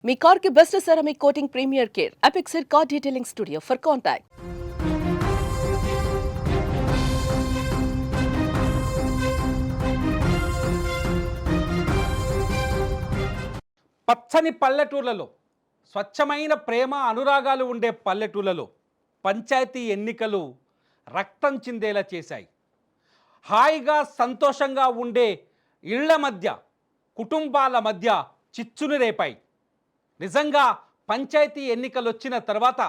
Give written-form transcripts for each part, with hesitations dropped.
మీ car కి best ceramic coating premier care Apexer car detailing studio for contact. పచ్చని పల్లెటూర్లలో స్వచ్ఛమైన ప్రేమ అనురాగాలు ఉండే పల్లెటూర్లలో పంచాయతీ ఎన్నికలు రక్తం చిందేలా చేశాయి. హాయిగా సంతోషంగా ఉండే ఇళ్ల మధ్య కుటుంబాల మధ్య చిచ్చును రేపాయి. నిజంగా పంచాయతీ ఎన్నికలు వచ్చిన తర్వాత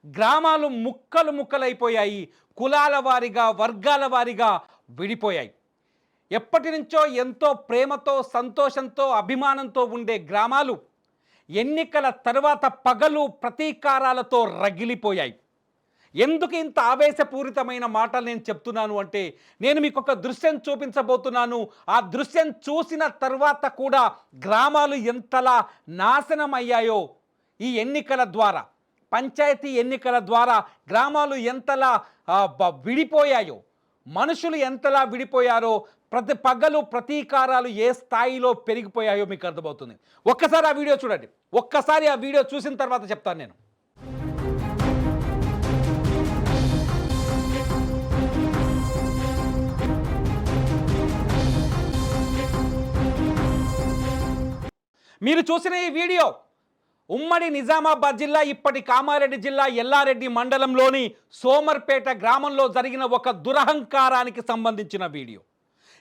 గ్రామాలు ముక్కలు ముక్కలైపోయాయి. కులాల వారీగా వర్గాల వారీగా విడిపోయాయి. ఎప్పటి నుంచో ఎంతో ప్రేమతో సంతోషంతో అభిమానంతో ఉండే గ్రామాలు ఎన్నికల తర్వాత పగలు ప్రతీకారాలతో రగిలిపోయాయి. ఎందుకు ఇంత ఆవేశపూరితమైన మాటలు నేను చెప్తున్నాను అంటే, నేను మీకు ఒక దృశ్యం చూపించబోతున్నాను. ఆ దృశ్యం చూసిన తర్వాత కూడా గ్రామాలు ఎంతలా నాశనం అయ్యాయో ఈ ఎన్నికల ద్వారా, పంచాయతీ ఎన్నికల ద్వారా గ్రామాలు ఎంతలా విడిపోయాయో, మనుషులు ఎంతలా విడిపోయారో, ప్రతి పగలు ప్రతీకారాలు ఏ స్థాయిలో పెరిగిపోయాయో మీకు అర్థమవుతుంది. ఒక్కసారి ఆ వీడియో చూడండి. ఒక్కసారి ఆ వీడియో చూసిన తర్వాత చెప్తాను నేను. మీరు చూసిన ఈ వీడియో ఉమ్మడి నిజామాబాద్ జిల్లా, ఇప్పటి కామారెడ్డి జిల్లా ఎల్లారెడ్డి మండలంలోని సోమర్పేట గ్రామంలో జరిగిన ఒక దురహంకారానికి సంబంధించిన వీడియో.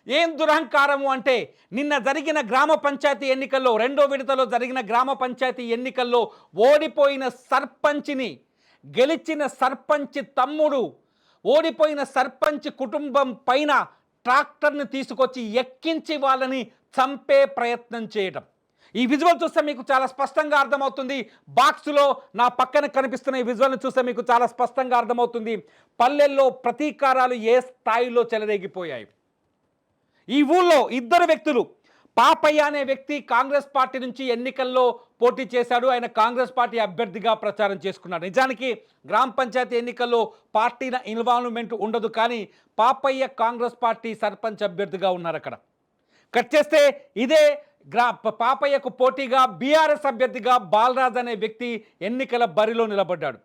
ఏం దురహంకారము అంటే, నిన్న జరిగిన గ్రామ పంచాయతీ ఎన్నికల్లో, రెండో విడతలో జరిగిన గ్రామ పంచాయతీ ఎన్నికల్లో ఓడిపోయిన సర్పంచ్ని, గెలిచిన సర్పంచ్ తమ్ముడు, ఓడిపోయిన సర్పంచ్ కుటుంబం పైన ట్రాక్టర్ని తీసుకొచ్చి ఎక్కించి వాళ్ళని చంపే ప్రయత్నం చేయడం. ఈ విజువల్ చూస్తే మీకు చాలా స్పష్టంగా అర్థమవుతుంది. బాక్స్లో నా పక్కన కనిపిస్తున్న ఈ విజువల్ని చూస్తే మీకు చాలా స్పష్టంగా అర్థమవుతుంది. పల్లెల్లో ప్రతీకారాలు ఏ స్థాయిలో చెలరేగిపోయాయి. ఈ ఊళ్ళో ఇద్దరు వ్యక్తులు, పాపయ్య అనే వ్యక్తి కాంగ్రెస్ పార్టీ నుంచి ఎన్నికల్లో పోటీ చేశాడు. ఆయన కాంగ్రెస్ పార్టీ అభ్యర్థిగా ప్రచారం చేసుకున్నాడు. నిజానికి గ్రామ పంచాయతీ ఎన్నికల్లో పార్టీల ఇన్వాల్వ్మెంట్ ఉండదు, కానీ పాపయ్య కాంగ్రెస్ పార్టీ సర్పంచ్ అభ్యర్థిగా ఉన్నారు. అక్కడ కట్ చేస్తే ఇదే పాపయ్యకు పోటీగా బీఆర్ఎస్ అభ్యర్థిగా బాలరాజ్ అనే వ్యక్తి ఎన్నికల బరిలో నిలబడ్డాడు.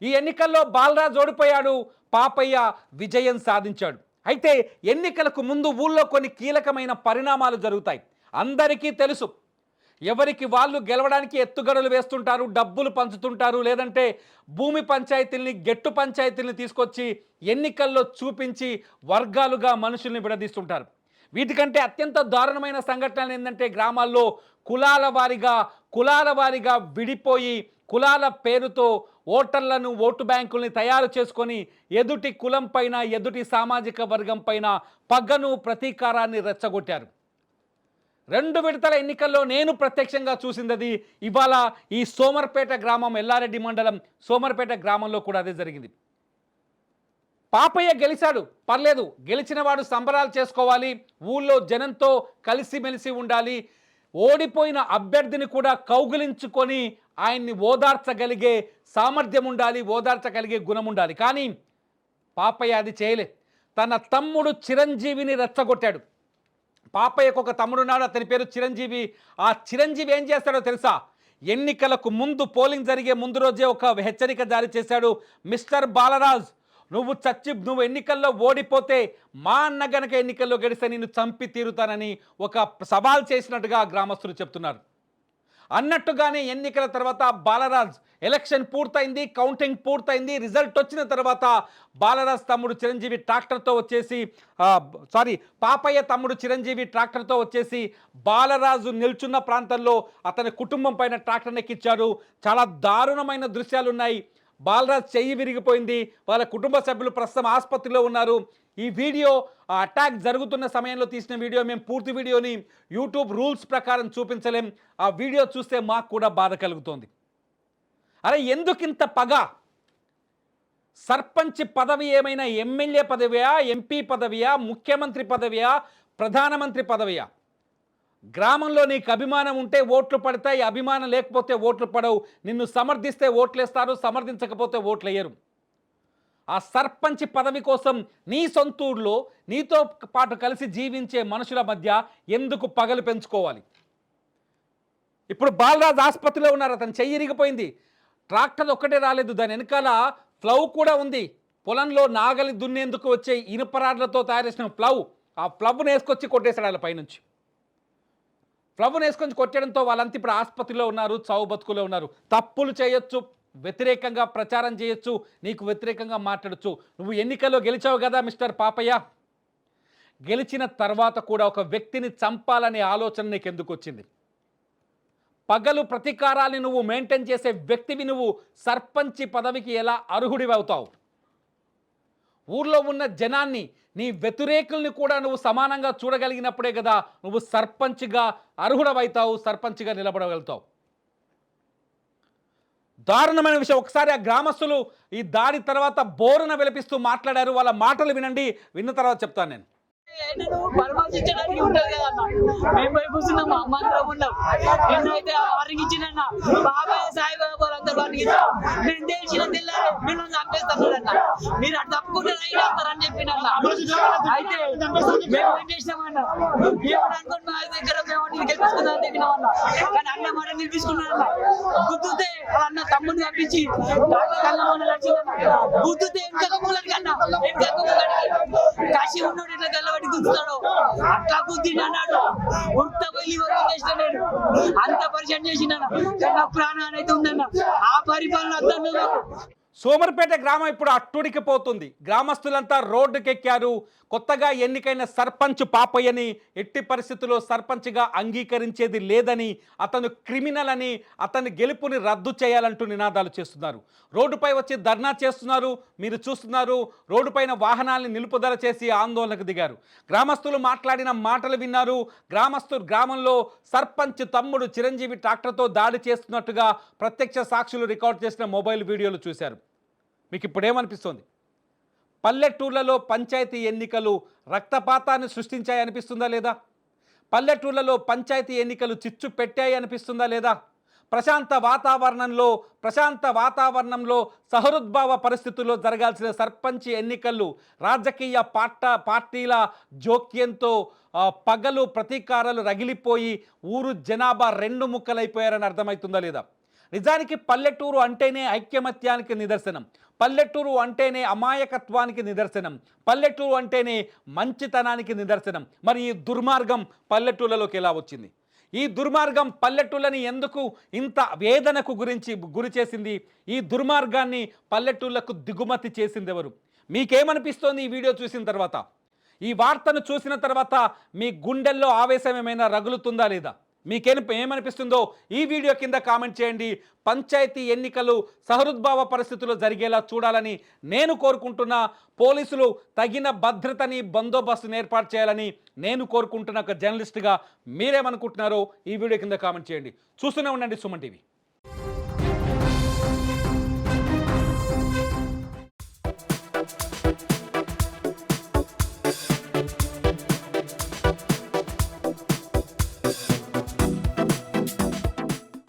ఈ ఎన్నికల్లో బాలరాజ్ ఓడిపోయాడు, పాపయ్య విజయం సాధించాడు. అయితే ఎన్నికలకు ముందు ఊళ్ళో కొన్ని కీలకమైన పరిణామాలు జరుగుతాయి. అందరికీ తెలుసు, ఎవరికి వాళ్ళు గెలవడానికి ఎత్తుగడలు వేస్తుంటారు, డబ్బులు పంచుతుంటారు, లేదంటే భూమి పంచాయతీల్ని, గెట్టు పంచాయతీల్ని తీసుకొచ్చి ఎన్నికల్లో చూపించి వర్గాలుగా మనుషుల్ని విడదీస్తుంటారు. వీటికంటే అత్యంత దారుణమైన సంఘటనలు ఏంటంటే, గ్రామాల్లో కులాల వారీగా విడిపోయి కులాల పేరుతో ఓటర్లను, ఓటు బ్యాంకుల్ని తయారు చేసుకొని ఎదుటి కులం పైన, ఎదుటి సామాజిక వర్గం పైన పగను, ప్రతీకారాన్ని రెచ్చగొట్టారు. రెండు విడతల ఎన్నికల్లో నేను ప్రత్యక్షంగా చూసింది ఇవాళ ఈ సోమర్పేట గ్రామం, ఎల్లారెడ్డి మండలం సోమర్పేట గ్రామంలో కూడా అదే జరిగింది. పాపయ్య గెలిచాడు, పర్లేదు, గెలిచిన వాడు సంబరాలు చేసుకోవాలి, ఊళ్ళో జనంతో కలిసిమెలిసి ఉండాలి, ఓడిపోయిన అభ్యర్థిని కూడా కౌగిలించుకొని ఆయన్ని ఓదార్చగలిగే సామర్థ్యం ఉండాలి, ఓదార్చగలిగే గుణం ఉండాలి. కానీ పాపయ్య అది చేయలే. తన తమ్ముడు చిరంజీవిని రెచ్చగొట్టాడు. పాపయ్యకు ఒక తమ్ముడు ఉన్నాడు, అతని పేరు చిరంజీవి. ఆ చిరంజీవి ఏం చేస్తాడో తెలుసా? ఎన్నికలకు ముందు, పోలింగ్ జరిగే ముందు రోజే ఒక హెచ్చరిక జారీ చేశాడు. మిస్టర్ బాలరాజ్, నువ్వు ఎన్నికల్లో ఓడిపోతే మా అన్న గనక ఎన్నికల్లో గెలిస్తే నిన్ను చంపి తీరుతానని ఒక సవాల్ చేసినట్టుగా గ్రామస్తులు చెప్తున్నారు. అన్నట్టుగానే ఎన్నికల తర్వాత బాలరాజ్, ఎలక్షన్ పూర్తయింది, కౌంటింగ్ పూర్తయింది, రిజల్ట్ వచ్చిన తర్వాత బాలరాజ్ తమ్ముడు చిరంజీవి ట్రాక్టర్తో వచ్చేసి పాపయ్య తమ్ముడు చిరంజీవి ట్రాక్టర్తో వచ్చేసి బాలరాజు నిల్చున్న ప్రాంతంలో అతని కుటుంబం పైన ట్రాక్టర్ని ఎక్కించాడు. చాలా దారుణమైన దృశ్యాలు ఉన్నాయి. బాలరాజ్ చెయ్యి విరిగిపోయింది. వాళ్ళ కుటుంబ సభ్యులు ప్రస్తుతం ఆసుపత్రిలో ఉన్నారు. ఈ వీడియో అటాక్ జరుగుతున్న సమయంలో తీసిన వీడియో. మేము పూర్తి వీడియోని యూట్యూబ్ రూల్స్ ప్రకారం చూపించలేం. ఆ వీడియో చూస్తే మాకు కూడా బాధ కలుగుతోంది. అరే, ఎందుకింత పగ? సర్పంచ్ పదవి ఏమైనా ఎమ్మెల్యే పదవియా, ఎంపీ పదవియా, ముఖ్యమంత్రి పదవియా, ప్రధానమంత్రి పదవియా? గ్రామంలో నీకు అభిమానం ఉంటే ఓట్లు పడతాయి, అభిమానం లేకపోతే ఓట్లు పడవు. నిన్ను సమర్థిస్తే ఓట్లేస్తారు, సమర్థించకపోతే ఓట్లు వేయరు. ఆ సర్పంచ్ పదవి కోసం నీ సొంతూరులో నీతో పాటు కలిసి జీవించే మనుషుల మధ్య ఎందుకు పగలు పెంచుకోవాలి? ఇప్పుడు బాలరాజ్ ఆసుపత్రిలో ఉన్నారు, అతను చెయ్యి ఇరిగిపోయింది. ట్రాక్టర్ ఒక్కటే రాలేదు, దాని వెనకాల ప్లవ్ కూడా ఉంది. పొలంలో నాగలి దున్నేందుకు వచ్చే ఇనుపరాడ్లతో తయారు చేసిన ప్లవ్, ఆ ప్లవ్ను వేసుకొచ్చి కొట్టేశాడు వాళ్ళ పైనుంచి. ప్లవ్ను వేసుకొని కొట్టడంతో వాళ్ళంతా ఇప్పుడు ఆసుపత్రిలో ఉన్నారు, చావు బతుకులో ఉన్నారు. తప్పులు చేయొచ్చు, వ్యతిరేకంగా ప్రచారం చేయొచ్చు, నీకు వ్యతిరేకంగా మాట్లాడచ్చు. నువ్వు ఎన్నికల్లో గెలిచావు కదా మిస్టర్ పాపయ్య, గెలిచిన తర్వాత కూడా ఒక వ్యక్తిని చంపాలనే ఆలోచన నీకు ఎందుకు వచ్చింది? పగలు ప్రతీకారాన్ని నువ్వు మెయింటైన్ చేసే వ్యక్తివి నువ్వు సర్పంచి పదవికి ఎలా అర్హుడివి అవుతావు? ఊర్లో ఉన్న జనాన్ని, నీ వ్యతిరేకుల్ని కూడా నువ్వు సమానంగా చూడగలిగినప్పుడే కదా నువ్వు సర్పంచ్గా అర్హుడవైతావు, సర్పంచ్గా నిలబడగలుగుతావు. దారుణమైన విషయం. ఒకసారి ఆ గ్రామస్తులు ఈ దాడి తర్వాత బోరున విలపిస్తూ మాట్లాడారు. వాళ్ళ మాటలు వినండి, విన్న తర్వాత చెప్తాను నేను. నేను పరామర్శించడానికి ఉంటది కదా అన్న, మేము పోయి కూర్చున్నాం, అమ్మందరం ఉన్నాం. నిన్నైతే వారికి ఇచ్చినన్న బాబాయ్ సాయిబాబా అందరూ వారికి ఇచ్చాం. నేను తెలిసిన తెల్లారే మిమ్మల్ని చంపేస్తానన్న, మీరు అటు తప్పుకుంటే రైలు వస్తారని చెప్పినన్న. అయితే మేము ఏం చేసినామన్న, ఏమని అనుకోండి మా దగ్గర మేము గెలుచుకుందాం తెగినామన్న. కానీ అన్న మాట నిలిపించుకున్నాడన్న. గుద్దుతే అన్న తమ్ముడిని పంపించి గుద్దుతే వెనక మూలడికి అన్న, వెనక మూలడికి కాశీ ఉన్నాడు ఇట్లా తెల్లబడి గుద్దుతాడు, అట్లా గుద్దిని అన్నాడు. ఉత్త వెళ్ళి వరకు చేసిన నేను అంత పరిచయం చేసిన నా ప్రాణాన్ని అయితే ఉందన్న. ఆ పరిపాలన అర్థం. సోమర్పేట గ్రామం ఇప్పుడు అట్టుడికిపోతుంది. గ్రామస్తులంతా రోడ్డుకెక్కారు. కొత్తగా ఎన్నికైన సర్పంచ్ పాపయ్యని ఎట్టి పరిస్థితుల్లో సర్పంచ్గా అంగీకరించేది లేదని, అతను క్రిమినల్ అని, అతని గెలుపుని రద్దు చేయాలంటూ నినాదాలు చేస్తున్నారు. రోడ్డుపై వచ్చి ధర్నా చేస్తున్నారు, మీరు చూస్తున్నారు. రోడ్డుపైన వాహనాల్ని నిలుపుదల చేసి ఆందోళనకు దిగారు. గ్రామస్తులు మాట్లాడిన మాటలు విన్నారు. గ్రామంలో సర్పంచ్ తమ్ముడు చిరంజీవి ట్రాక్టర్తో దాడి చేస్తున్నట్టుగా ప్రత్యక్ష సాక్షులు రికార్డు చేసిన మొబైల్ వీడియోలు చూశారు. మీకు ఇప్పుడేమనిపిస్తుంది? పల్లెటూర్లలో పంచాయతీ ఎన్నికలు రక్తపాతాన్ని సృష్టించాయి అనిపిస్తుందా లేదా? పల్లెటూర్లలో పంచాయతీ ఎన్నికలు చిచ్చు పెట్టాయి అనిపిస్తుందా లేదా? ప్రశాంత వాతావరణంలో సహృద్భావ పరిస్థితుల్లో జరగాల్సిన సర్పంచ్ ఎన్నికలు రాజకీయ పార్టీల జోక్యంతో పగలు ప్రతీకారాలు రగిలిపోయి ఊరు జనాభా రెండు ముక్కలైపోయారని అర్థమవుతుందా లేదా? నిజానికి పల్లెటూరు అంటేనే ఐక్యమత్యానికి నిదర్శనం, పల్లెటూరు అంటేనే అమాయకత్వానికి నిదర్శనం, పల్లెటూరు అంటేనే మంచితనానికి నిదర్శనం. మరి ఈ దుర్మార్గం పల్లెటూళ్ళలోకి ఎలా వచ్చింది? ఈ దుర్మార్గం పల్లెటూళ్ళని ఎందుకు ఇంత వేదనకు గురి చేసింది? ఈ దుర్మార్గాన్ని పల్లెటూళ్ళకు దిగుమతి చేసింది ఎవరు? మీకేమనిపిస్తోంది ఈ వీడియో చూసిన తర్వాత? ఈ వార్తను చూసిన తర్వాత మీ గుండెల్లో ఆవేశం ఏమైనా రగులుతుందా లేదా? ఏమనిపిస్తుందో ఈ వీడియో కింద కామెంట్ చేయండి. పంచాయతీ ఎన్నికలు సహృద్భావ పరిస్థితుల్లో జరిగేలా చూడాలని నేను కోరుకుంటున్నా. పోలీసులు తగిన భద్రతని, బందోబస్తును ఏర్పాటు చేయాలని నేను కోరుకుంటున్న ఒక జర్నలిస్ట్గా మీరేమనుకుంటున్నారో ఈ వీడియో కింద కామెంట్ చేయండి. చూస్తూనే ఉండండి సుమన్ టీవీ.